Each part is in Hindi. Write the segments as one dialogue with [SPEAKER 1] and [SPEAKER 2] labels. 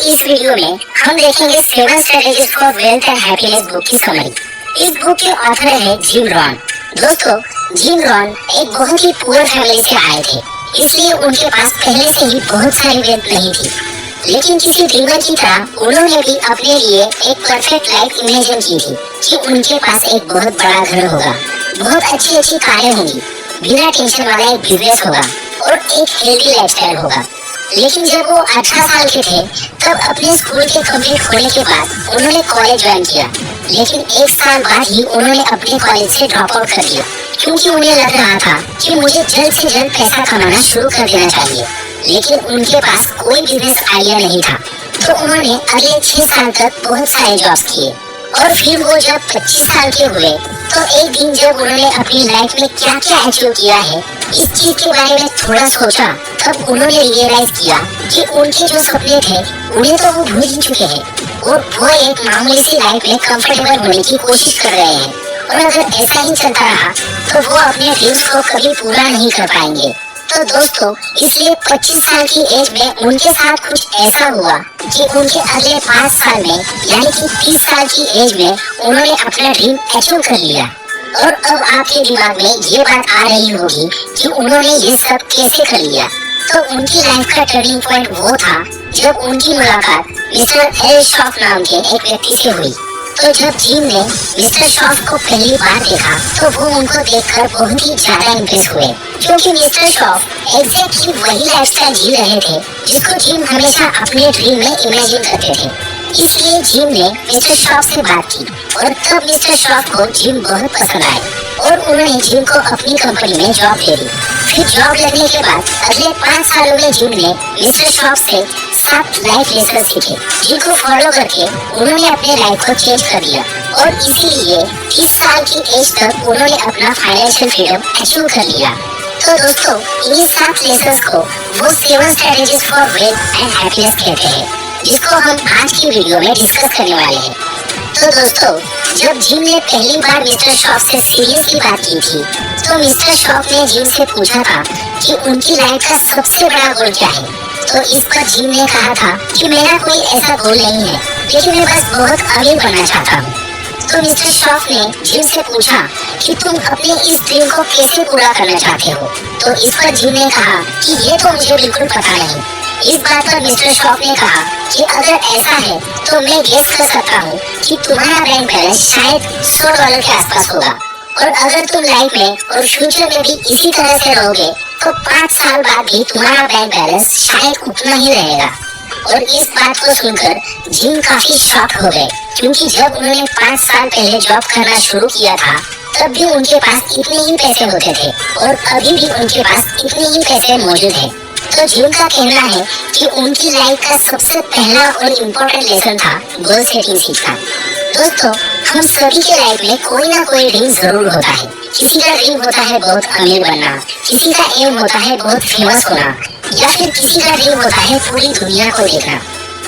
[SPEAKER 1] की इस वीडियो में हम देखेंगे 7 strategies for wealth and happiness book की समरी। इस बुक के ऑथर है जिम रॉन। दोस्तों, जिम रॉन एक बहुत ही पुअर फैमिली से आए थे, इसलिए उनके पास पहले से ही बहुत सारी वेल्थ नहीं थी। लेकिन किसी ड्रीमर की तरह उन्होंने भी अपने लिए एक परफेक्ट लाइफ इमेजिन की थी कि उनके पास एक बहुत बड़ा घर होगा, बहुत अच्छी अच्छी कारें होंगी, बिना टेंशन वाला एक बिजनेस होगा और एक हेल्दी लाइफस्टाइल होगा। लेकिन जब वो 18 साल के थे तब अपने स्कूल के कंप्लीट होने के बाद उन्होंने कॉलेज ज्वाइन किया। लेकिन एक साल बाद ही उन्होंने अपने कॉलेज से ड्रॉप आउट कर दिया, क्योंकि उन्हें लग रहा था कि मुझे जल्द से जल्द पैसा कमाना शुरू कर देना चाहिए। लेकिन उनके पास कोई बिजनेस आइडिया नहीं था, तो उन्होंने अगले 6 साल तक बहुत सारे जॉब्स किए। और फिर वो जब 25 साल के हुए तो एक दिन जब उन्होंने अपनी लाइफ में क्या क्या अचीव किया है इस चीज के बारे में थोड़ा सोचा, तब उन्होंने रियलाइज किया कि उनके जो सपने थे उन्हें तो वो भूल ही चुके हैं और वो एक मामूली सी लाइफ में कंफर्टेबल होने की कोशिश कर रहे हैं। और अगर ऐसा ही चलता रहा तो वो अपने ड्रीम्स को कभी पूरा नहीं कर पाएंगे। तो दोस्तों, इसलिए 25 साल की एज में उनके साथ कुछ ऐसा हुआ कि उनके अगले 5 साल में यानी कि 30 साल की एज में उन्होंने अपना ड्रीम अचीव कर लिया। और अब आपके दिमाग में ये बात आ रही होगी कि उन्होंने ये सब कैसे कर लिया। तो उनकी लाइफ का टर्निंग पॉइंट वो था जब उनकी मुलाकात मिस्टर एल शॉफ नाम के एक व्यक्ति से हुई। तो जब जिम ने मिस्टर शॉफ को पहली बार देखा तो वो उनको देखकर बहुत ही ज्यादा इम्प्रेस हुए, क्योंकि मिस्टर शॉफ एग्जैक्टली वही लाइफस्टाइल जी रहे थे जिसको जिम हमेशा अपने ड्रीम में इमेजिन करते थे। इसलिए जिम ने मिस्टर शॉफ से बात की और तब मिस्टर शॉफ को जिम बहुत पसंद आए और उन्होंने जिम को अपनी कंपनी में जॉब दे दी। फिर जॉब लगने के बाद अगले 5 सालों में जिम ने मिस्टर शॉफ से 7 लाइफ लेसन सीखे, जिनको फॉलो करके उन्होंने अपने लाइफ को चेंज कर दिया। और इसीलिए 30 साल की एज तक उन्होंने अपना फाइनेंशियल फ्रीडम अचीव कर लिया। तो दोस्तों, इन्हीं 7 लेसन्स को वो 7 strategies for wealth and happiness कहते हैं, जिसको हम आज की वीडियो में डिस्कस करने वाले हैं। तो दोस्तों, जब जिम ने पहली बार मिस्टर शॉफ से सीरियसली बात की थी तो मिस्टर शॉफ ने जिम से पूछा था कि उनकी लाइफ का सबसे बड़ा गोल क्या है। तो इस पर जिम ने कहा था कि मेरा कोई ऐसा गोल नहीं है, लेकिन मैं बस बहुत अमीर बनना चाहता हूँ। तो मिस्टर शॉफ ने जिम से पूछा कि तुम अपने इस ड्रीम को कैसे पूरा करना चाहते हो। तो इस पर जिम ने कहा कि ये तो मुझे बिल्कुल पता नहीं। इस बात पर मिस्टर शॉफ ने कहा कि अगर ऐसा है तो मैं गेस कर सकता हूँ कि तुम्हारा बैंक बैलेंस शायद $100 के आसपास होगा। और अगर तुम लाइफ में और फ्यूचर में भी इसी तरह से रहोगे तो 5 साल बाद भी तुम्हारा बैंक बैलेंस शायद उतना ही रहेगा। और इस बात को सुनकर जिम काफी शॉक हो गए, क्योंकि जब उन्होंने 5 साल पहले जॉब करना शुरू किया था तब भी उनके पास इतने ही पैसे होते थे और अभी भी उनके पास इतने ही पैसे मौजूद हैं। तो जिम का कहना है कि उनकी लाइफ का सबसे पहला और इम्पोर्टेंट लेसन था गोल सेटिंग सीखना। दोस्तों, हम सभी के लाइफ में कोई ना कोई ड्रीम जरूर होता है। किसी का ड्रीम होता है बहुत अमीर बनना, किसी का एम होता है बहुत फेमस होना, या फिर किसी का ड्रीम होता है पूरी दुनिया को देखना।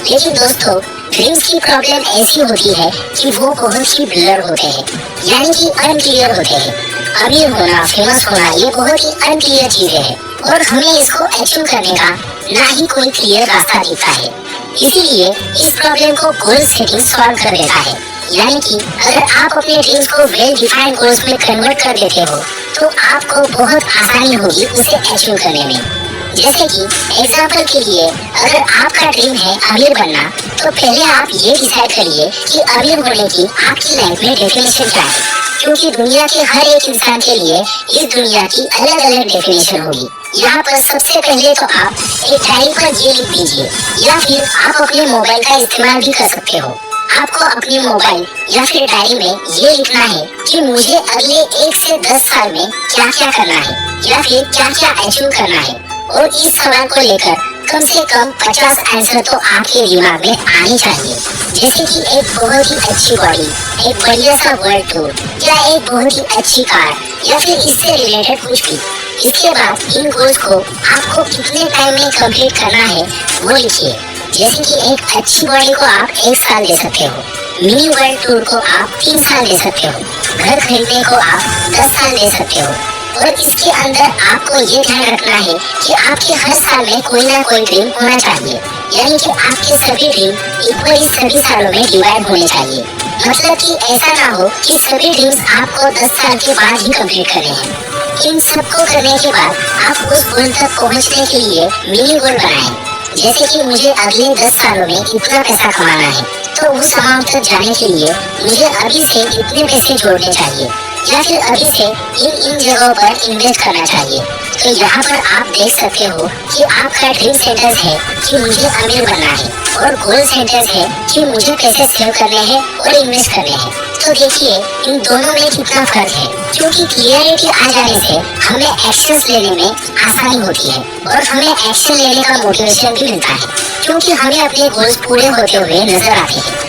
[SPEAKER 1] लेकिन दोस्तों, ड्रीम्स की प्रॉब्लम ऐसी होती है कि वो बहुत ही ब्लर होते हैं, यानी कि अनक्लियर होते हैं। अमीर होना, फेमस होना, ये बहुत ही अनक्लियर चीजें हैं और हमें इसको अचीव करने का ना ही कोई क्लियर रास्ता दिखता है। इसीलिए इस प्रॉब्लम को गोल सेटिंग सॉल्व कर देता है। यानी कि अगर आप अपने ड्रीम्स को वेल डिफाइंड गोल्स में कन्वर्ट कर देते हो तो आपको बहुत आसानी होगी उसे अचीव करने में। जैसे कि एग्जाम्पल के लिए, अगर आपका ड्रीम है अमीर बनना, तो पहले आप ये डिसाइड करिए कि अमीर होने की आपकी लाइफ में डेफिनेशन क्या है, क्योंकि दुनिया के हर एक इंसान के लिए इस दुनिया की अलग अलग डेफिनेशन होगी। यहाँ पर सबसे पहले तो आप एक डायरी पर ये लिख दीजिए, या फिर आप अपने मोबाइल का इस्तेमाल भी कर सकते हो। आपको अपने मोबाइल या फिर डायरी में ये लिखना है कि मुझे अगले 1 से 10 साल में क्या क्या करना है या फिर क्या क्या अचीव करना है। और इस सवाल को लेकर कम से कम 50 आंसर तो आपके दिमाग में आने चाहिए, जैसे कि एक बहुत ही अच्छी बॉडी, एक बढ़िया सा वर्ल्ड टूर, या एक बहुत ही अच्छी कार, या फिर इससे रिलेटेड कुछ भी। इसके बाद इन गोल्स को आपको कितने टाइम में कंप्लीट करना है वो लिखिए। जैसे कि एक अच्छी बॉडी को आप 1 साल दे सकते हो, मिनी वर्ल्ड टूर को आप 3 साल दे सकते हो, घर खरीदने को आप 10 साल दे सकते हो, और इसके अंदर आपको ये ध्यान रखना है कि आपके हर साल में कोई ना कोई ड्रीम होना चाहिए, यानी कि आपके सभी ड्रीम इक्वली सभी सालों में डिवाइड होने चाहिए। मतलब कि ऐसा ना हो कि सभी ड्रीम्स आपको 10 साल के बाद ही कंप्लीट करने हैं। इन सबको करने के बाद आप उस गोल तक पहुंचने के लिए मिनी गोल बनाएं। जैसे कि मुझे अगले 10 सालों में इतना पैसा कमाना है, तो उस अमाउंट तक जाने के लिए मुझे अभी से इतने पैसे जोड़ने चाहिए, या फिर अभी से इन जगहों पर इन्वेस्ट करना चाहिए। तो यहाँ पर आप देख सकते हो कि आपका ड्रीम सेंटर है कि मुझे अमीर बनना है, और गोल सेंटर है कि मुझे पैसे सेव करने हैं और इन्वेस्ट करने हैं। तो देखिए इन दोनों में कितना फर्क है, क्योंकि क्लियरिटी आ जाने से हमें एक्शंस लेने में आसानी होती है और हमें एक्शन लेने का मोटिवेशन भी मिलता है, क्योंकि हमें अपने गोल्स पूरे होते हुए नजर आते हैं।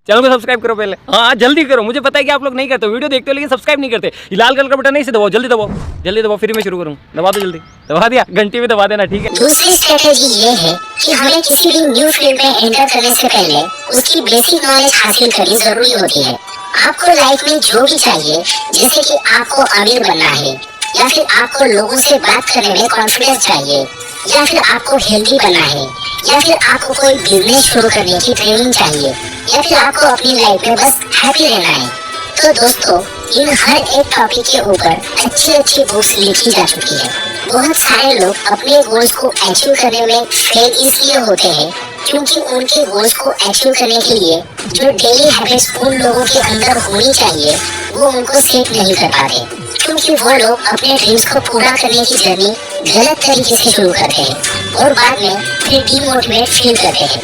[SPEAKER 2] चैनल को सब्सक्राइब करो पहले, हाँ जल्दी करो। मुझे पता है कि आप लोग नहीं करते, वीडियो देखते हो लेकिन सब्सक्राइब नहीं करते। ये लाल कलर का बटन नहीं से दबाओ, जल्दी दबाओ, जल्दी दबाओ, फिर मैं शुरू करूँ। दबा दो जल्दी, दबा दिया, घंटी में दबा देना, ठीक है।
[SPEAKER 1] दूसरी स्ट्रेटेजी ये है कि हमें किसी भी न्यू फील्ड में एंटर करने से पहले उसकी बेसिक नॉलेज हासिल करनी जरूरी होती है। आपको लाइफ में जो भी चाहिए, जैसे कि आपको अमीर बनना है, या फिर आपको लोगों से बात करने में कॉन्फिडेंस चाहिए, या फिर आपको हेल्दी बनना है, या फिर आपको कोई बिजनेस शुरू करने की ट्रेनिंग चाहिए, या फिर आपको अपनी लाइफ में बस हैप्पी रहना है। तो दोस्तों इन हर एक टॉपिक के ऊपर अच्छी बुक्स लिखी जा चुकी है। बहुत सारे लोग अपने गोल्स को अचीव करने में फेल इसलिए होते हैं क्योंकि उनके गोल्स को अचीव करने के लिए जो डेली हैबिट्स उन लोगों के अंदर होनी चाहिए वो उनको सेट नहीं कर पाते, क्योंकि वो लोग अपने ड्रीम्स को पूरा करने की जर्नी गलत तरीके से शुरू करते हैं और बाद में फिर डीमोटिवेट फील करते हैं।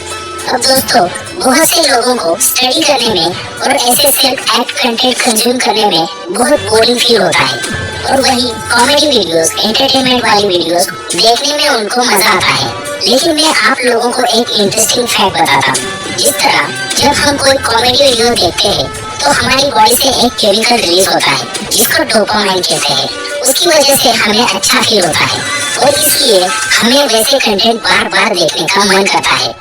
[SPEAKER 1] अब दोस्तों बहुत से लोगों को स्टडी करने में और ऐसे सेल्फ एक्ट कंटेंट कंज्यूम करने में बहुत बोरिंग फील होता है, और वही कॉमेडी वीडियोस, एंटरटेनमेंट वाली वीडियोस देखने में उनको मजा आता है। लेकिन मैं आप लोगों को एक इंटरेस्टिंग फैक्ट बताता हूँ। जिस तरह जब हम कोई कॉमेडी वीडियो देखते हैं तो हमारी बॉडी से एक केमिकल रिलीज होता है जिसको डोपामाइन कहते हैं। उसकी वजह से हमें अच्छा फील होता है और इसलिए हमें वैसे कंटेंट बार बार देखने का मन करता है।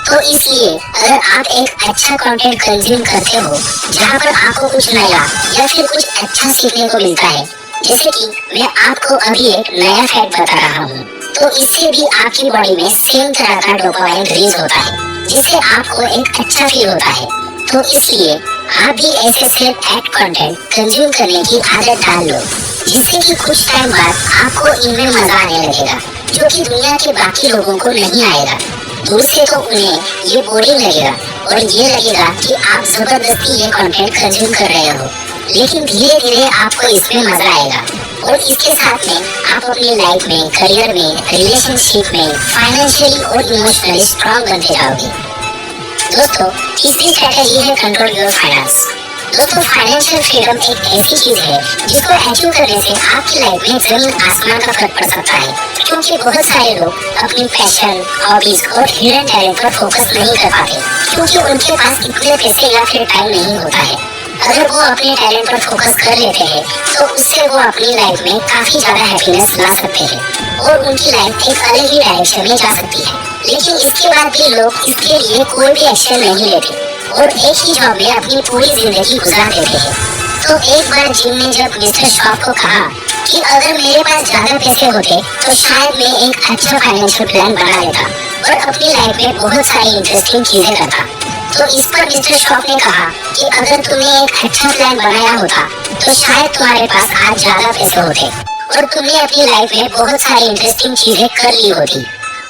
[SPEAKER 1] तो इसलिए अगर आप एक अच्छा कंटेंट कंज्यूम करते हो जहाँ पर आपको कुछ नया या फिर कुछ अच्छा सीखने को मिलता है, जैसे कि मैं आपको अभी एक नया फैक्ट बता रहा हूँ, तो इससे भी आपकी बॉडी में सेम तरह का डोपामाइन रिलीज होता है जिससे आपको एक अच्छा फील होता है। तो इसलिए आप भी ऐसे सेल्फ एक्ट कंटेंट कंज्यूम करने की आदत डाल लो, जिससे कि कुछ टाइम बाद आपको इनमें मजा आने लगेगा, जो कि दुनिया के बाकी लोगों को नहीं आएगा। दूर से तो उन्हें ये बोरिंग लगेगा और ये लगेगा कि आप जबरदस्ती ये कंटेंट कंज्यूम कर रहे हो, लेकिन धीरे धीरे आपको इसमें मजा आएगा और इसके साथ में आप अपनी लाइफ में, करियर में, रिलेशनशिप में फाइनेंशियली और इमोशनली स्ट्रांग बनते जाओगे। दोस्तों तीसरी स्ट्रेटेजी है कंट्रोल योर फाइनेंस। दोस्तों फाइनेंशियल फ्रीडम एक ऐसी चीज है जिसको अचीव करने से आपकी लाइफ में जमीन आसमान का फर्क पड़ सकता है, क्योंकि बहुत सारे लोग अपनी पैशन, हॉबीज और हिडन टैलेंट पर फोकस नहीं कर पाते, क्योंकि उनके पास इतने पैसे या फिर टाइम नहीं होता है। अगर वो अपने टैलेंट पर फोकस कर लेते हैं तो उससे वो अपनी लाइफ में काफी ज्यादा हैप्पीनेस ला सकते हैं और उनकी लाइफ एक अलग ही डायरेक्शन में जा सकती है। लेकिन इसके बाद भी लोग इसके लिए कोई भी एक्शन नहीं लेते और एक ही जॉब में अपनी पूरी जिंदगी गुजार देते हैं। तो एक बार जिम ने जब मिस्टर शॉप को कहा कि अगर मेरे पास ज्यादा पैसे होते तो शायद मैं एक अच्छा फाइनेंशियल प्लान बना लेता और अपनी लाइफ में बहुत सारी इंटरेस्टिंग चीजें करता। तो इस पर मिस्टर शॉप ने कहा कि अगर तुमने एक अच्छा प्लान बनाया होता तो शायद तुम्हारे पास आज ज्यादा पैसे होते और तुमने अपनी लाइफ में बहुत सारी इंटरेस्टिंग चीजें कर ली होती।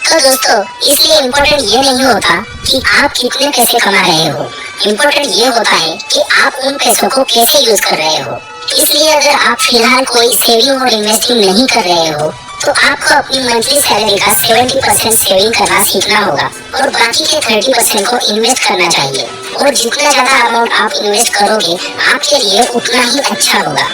[SPEAKER 1] तो दोस्तों इसलिए इम्पोर्टेंट ये नहीं होता कि आप कितने पैसे कमा रहे हो, इम्पोर्टेंट ये होता है कि आप उन पैसों को कैसे यूज कर रहे हो। इसलिए अगर आप फिलहाल कोई सेविंग और इन्वेस्टिंग नहीं कर रहे हो तो आपको अपनी मंथली सैलरी का 70% सेविंग करना सीखना होगा और बाकी के 30% को इन्वेस्ट करना चाहिए, और जितना ज्यादा अमाउंट आप इन्वेस्ट करोगे आपके लिए उतना ही अच्छा होगा।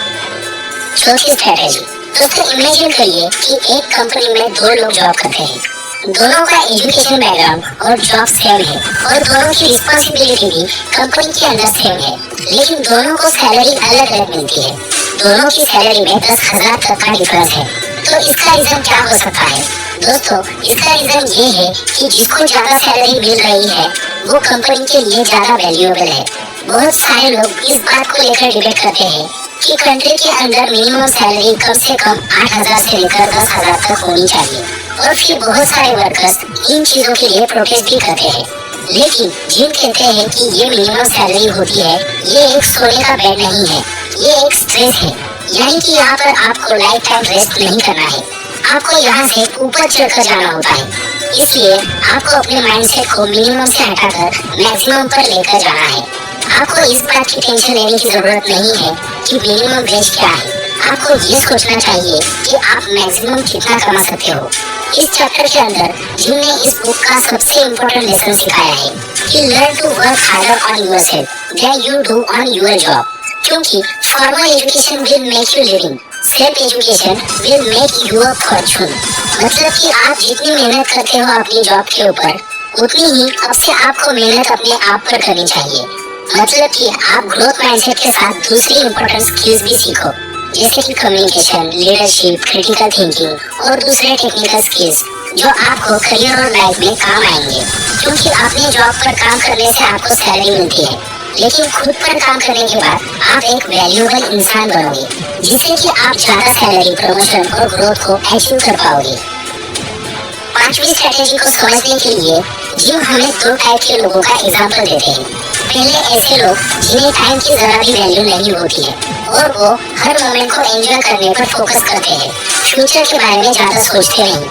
[SPEAKER 1] चौथी स्ट्रेटेजी, दोस्तों इमेजिन करिए कि एक कंपनी में 2 लोग जॉब करते हैं, दोनों का एजुकेशन बैकग्राउंड और जॉब सेम है और दोनों की रिस्पॉन्सिबिलिटी भी कंपनी के अंदर सेम है, लेकिन दोनों को सैलरी अलग अलग मिलती है। दोनों की सैलरी में 10,000 तक का डिफरेंस है। तो इसका रीजन क्या हो सकता है? दोस्तों इसका रीजन ये है कि जिसको ज्यादा सैलरी मिल रही है वो कंपनी के लिए ज्यादा वैल्यूएबल है। बहुत सारे लोग इस बात को लेकर डिबेट करते हैं कि कंट्री के अंदर मिनिमम सैलरी कम से कम 8,000 से लेकर 10,000 तक होनी चाहिए। और फिर बहुत सारे वर्कर्स इन चीजों के लिए प्रोटेस्ट भी करते हैं। लेकिन जिम कहते हैं कि ये मिनिमम सैलरी होती है, ये एक सोने का बेड नहीं है, ये एक स्ट्रेस है। यानी कि यहाँ पर आपको लाइफ टाइम रेस्ट नहीं करना है, आपको यहाँ से ऊपर चढ़कर जाना होता है। इसलिए आपको अपने माइंडसेट को मिनिमम से हटाकर मैक्सिमम पर लेकर जाना है। आपको इस बात की टेंशन लेने की जरूरत नहीं है कि मिनिमम वेज क्या है। आपको ये सोचना चाहिए कि आप मैक्सिमम कितना कमा सकते हो। इस चैप्टर के अंदर जिम ने इस बुक का सबसे इम्पोर्टेंट लेसन सिखाया है कि learn to work harder on yourself then you do on your job. क्योंकि formal education will make you living, self education will make you a fortune. मतलब कि आप जितनी मेहनत करते हो अपनी जॉब के ऊपर, उतनी ही अब से आपको मेहनत अपने आप पर करनी चाहिए। मतलब कि आप ग्रोथ माइंडसेट के साथ दूसरी इम्पोर्टेंट स्किल्स भी सीखो, जैसे कि कम्युनिकेशन, लीडरशिप, क्रिटिकल थिंकिंग और दूसरे टेक्निकल स्किल्स जो आपको करियर और लाइफ में काम आएंगे। क्योंकि अपने जॉब पर काम करने से आपको सैलरी मिलती है, लेकिन खुद पर काम करने के बाद आप एक वैल्यूएबल इंसान बनोगे, जिससे कि आप ज्यादा सैलरी, प्रमोशन और ग्रोथ को अचीव कर पाओगे। पांचवी स्ट्रेटेजी को समझने के लिए जिम हमें दो टाइप के लोगों का एग्जाम्पल देते हैं। पहले ऐसे लोग जिन्हें टाइम की जरा भी वैल्यू नहीं होती है और वो हर मोमेंट को एंजॉय करने पर फोकस करते हैं, फ्यूचर के बारे में ज्यादा सोचते नहीं।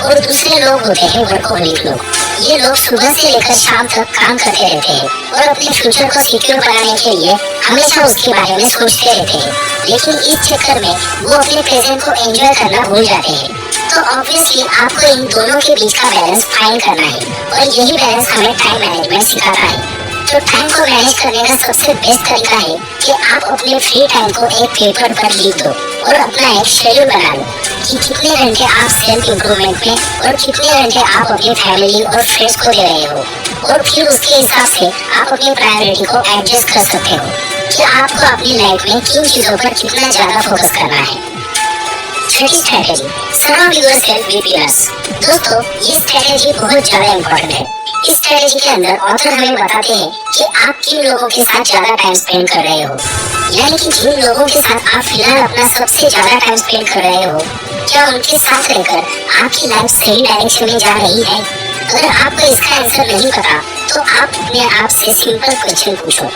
[SPEAKER 1] और दूसरे लोग होते हैं वर्कोहॉलिक लोग। ये लोग सुबह से लेकर शाम तक काम करते रहते हैं और अपने फ्यूचर को सिक्योर बनाने के लिए हमेशा उसके बारे में सोचते रहते हैं, लेकिन इस चक्कर में वो अपने प्रेजेंट को एंजॉय करना भूल जाते हैं। तो ऑब्वियसली आपको इन दोनों के बीच का बैलेंस फाइंड करना है और यही बैलेंस हमें टाइम मैनेजमेंट सिखाता है। तो टाइम को मैनेज करने का सबसे बेस्ट तरीका है कि आप अपने फ्री टाइम को एक पेपर पर लिख दो और अपना एक शेड्यूल बना लो कि कितने घंटे आप सेल्फ इम्प्रूवमेंट में और कितने घंटे आप अपनी फैमिली और फ्रेंड्स को दे रहे हो। और फिर उसके हिसाब से आप अपनी प्रायोरिटी को एडजस्ट कर सकते हो कि आपको अपनी लाइफ में किन चीजों पर कितना ज्यादा फोकस करना है। छठी strategy, surround yourself with peers. दोस्तों, ये स्ट्रेटेजी बहुत ज्यादा इम्पोर्टेंट है। इस स्ट्रेटेजी के अंदर ऑथर हमें बताते हैं कि आप किन लोगों के साथ ज्यादा टाइम स्पेंड कर रहे हो, यानी कि जिन लोगों के साथ आप फिलहाल अपना सबसे ज्यादा टाइम स्पेंड कर रहे हो, क्या उनके साथ रहकर आपकी लाइफ सही डायरेक्शन में जा रही है? अगर आपको इसका आंसर नहीं पता तो आप अपने आप से सिंपल क्वेश्चन पूछो।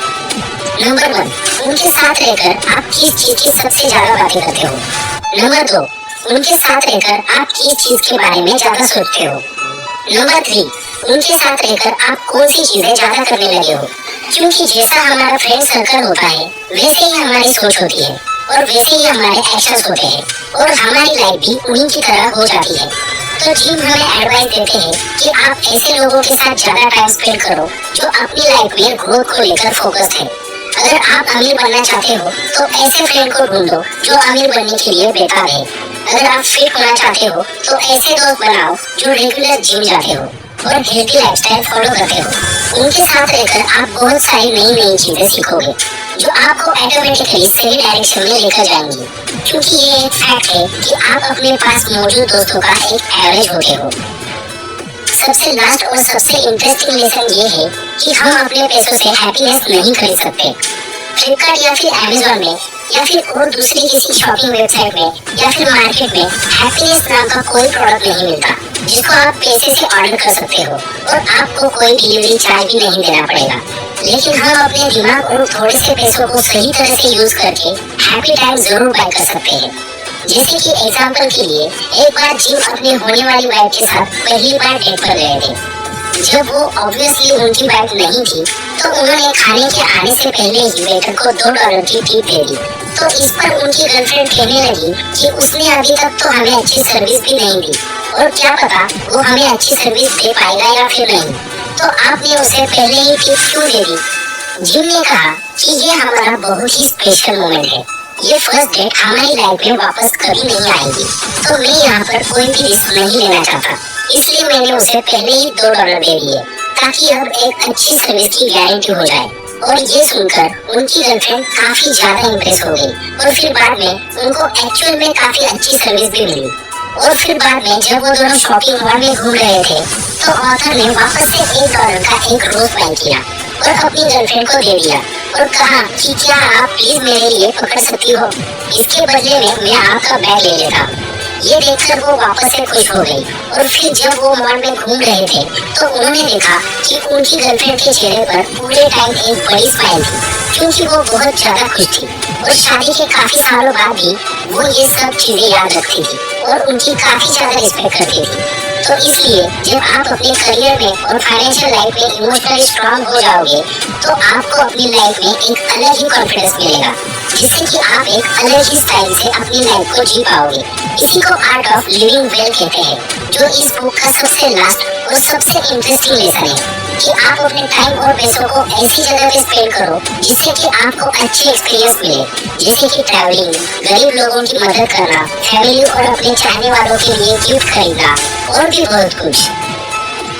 [SPEAKER 1] नंबर 1, उनके साथ रहकर आप किस चीज की सबसे ज्यादा बातें करते हो? नंबर 2, उनके साथ रहकर आप किस चीज के बारे में ज्यादा सोचते हो? नंबर 3, उनके साथ रहकर आप कौन सी चीजें ज्यादा करने लगे हो? क्योंकि जैसा हमारा फ्रेंड सर्कल होता है वैसे ही हमारी सोच होती है और वैसे ही हमारे एक्शंस होते हैं और हमारी लाइफ भी उन्हीं की तरह हो जाती है। तो जिम हमें एडवाइस देते हैं कि आप ऐसे लोगों के साथ ज्यादा टाइम स्पेंड करो जो अपनी लाइफ में ग्रोथ को लेकर फोकस्ड है। अगर आप अमीर बनना चाहते हो तो ऐसे फ्रेंड को ढूंढो जो अमीर बनने के लिए बेताब है। अगर आप फिट होना चाहते हो तो ऐसे दोस्त बनाओ जो रेगुलर जिम जाते हो और हेल्थी लाइफस्टाइल फॉलो करते हो। उनके साथ रहकर आप बहुत सारी नई चीजें सीखोगे जो आपको ऑटोमेटिकली सही डायरेक्शन में लेकर जाएंगी। क्योंकि ये एक फैक्ट है कि आप अपने पास मौजूद दोस्तों का एक एवरेज होते हो। सबसे लास्ट और सबसे इंटरेस्टिंग लेसन ये है कि हम अपने पैसों से हैप्पीनेस नहीं खरीद सकते। फ्लिपकार्ट या फिर अमेज़न में या फिर और दूसरी किसी शॉपिंग वेबसाइट में या फिर मार्केट में हैप्पीनेस नाम का कोई प्रोडक्ट नहीं मिलता जिसको आप पैसे से ऑर्डर कर सकते हो और आपको कोई डिलीवरी चार्ज भी नहीं देना पड़ेगा। लेकिन हम अपने दिमाग और थोड़े से पैसों को सही तरह से यूज करके हैप्पी टाइम जरूर बाय कर सकते हैं। जैसे कि एग्जाम्पल के लिए एक बार जिम अपने होने वाली वाइफ के साथ पहली बार डेट पर गए थे। जब वो ऑब्वियसली उनकी वाइफ नहीं थी तो उन्होंने खाने के आने से पहले ही वेटर को $2 की टिप दे दी। तो इस पर उनकी गर्लफ्रेंड कहने लगी कि उसने अभी तक तो हमें अच्छी सर्विस भी नहीं दी और क्या पता वो हमें अच्छी सर्विस दे पाएगा या फिर नहीं, तो आपने उसे पहले ही टिप क्यों दे दी? जिम ने कहा कि ये हमारा बहुत ही स्पेशल मोमेंट है, ये फर्स्ट डेट हमारी लाइफ में वापस कभी नहीं आएगी, तो मैं यहाँ पर कोई भी रिस्क नहीं लेना चाहता, इसलिए मैंने उसे पहले ही $2 दे दिए ताकि अब एक अच्छी सर्विस की गारंटी हो जाए। और ये सुनकर उनकी गर्लफ्रेंड काफी ज्यादा इम्प्रेस हो गई और फिर बाद में उनको एक्चुअल में काफी अच्छी सर्विस भी मिली। और फिर बाद में जब वो दोनों शॉपिंग मॉल में घूम रहे थे तो ऑथर ने वापस से $1 का एक रोज बाय किया और अपनी गर्लफ्रेंड को दे दिया और कहा कि क्या आप प्लीज मेरे लिए पकड़ सकती हो, इसके बदले में मैं आपका बैग ले लेता हूँ। ये देखकर वो वापस से खुश हो गई और फिर जब वो मॉल में घूम रहे थे तो उन्होंने देखा कि उनकी गर्लफ्रेंड के चेहरे पर पूरे टाइम एक बड़ी स्माइल थी, क्योंकि वो बहुत ज्यादा खुश थी और शादी के काफी सालों बाद भी वो ये सब चीजें याद रखती थी और उनकी काफी ज्यादा रिस्पेक्ट करती थी। तो इसलिए जब आप अपने करियर में और फाइनेंशियल लाइफ में इमोशनली स्ट्रांग हो जाओगे तो आपको अपनी लाइफ में एक अलग ही कॉन्फिडेंस मिलेगा, जिससे कि आप एक अलग ही स्टाइल से अपनी लाइफ को जी पाओगे। इसी को आर्ट ऑफ लिविंग वेल कहते हैं, जो इस बुक का सबसे लास्ट और सबसे इंटरेस्टिंग लेसन है कि आप अपने टाइम और पैसों को ऐसी जगह पे स्पेंड करो जिससे कि आपको अच्छे एक्सपीरियंस मिले, जैसे कि ट्रैवलिंग, गरीब लोगों की मदद करना, फैमिली और अपने चाहने वालों के लिए गिफ्ट खरीदना और भी बहुत कुछ।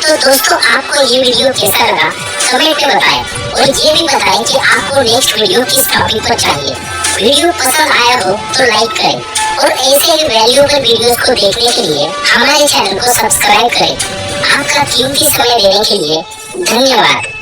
[SPEAKER 1] तो दोस्तों, आपको ये वीडियो कैसा लगा कमेंट में बताएं और ये भी बताएं कि आपको नेक्स्ट वीडियो किस टॉपिक पर चाहिए। वीडियो पसंद आया हो तो लाइक करें और ऐसे ही वैल्यूएबल वीडियोस को देखने के लिए हमारे चैनल को सब्सक्राइब करें। आपका कीमती समय देने के लिए धन्यवाद।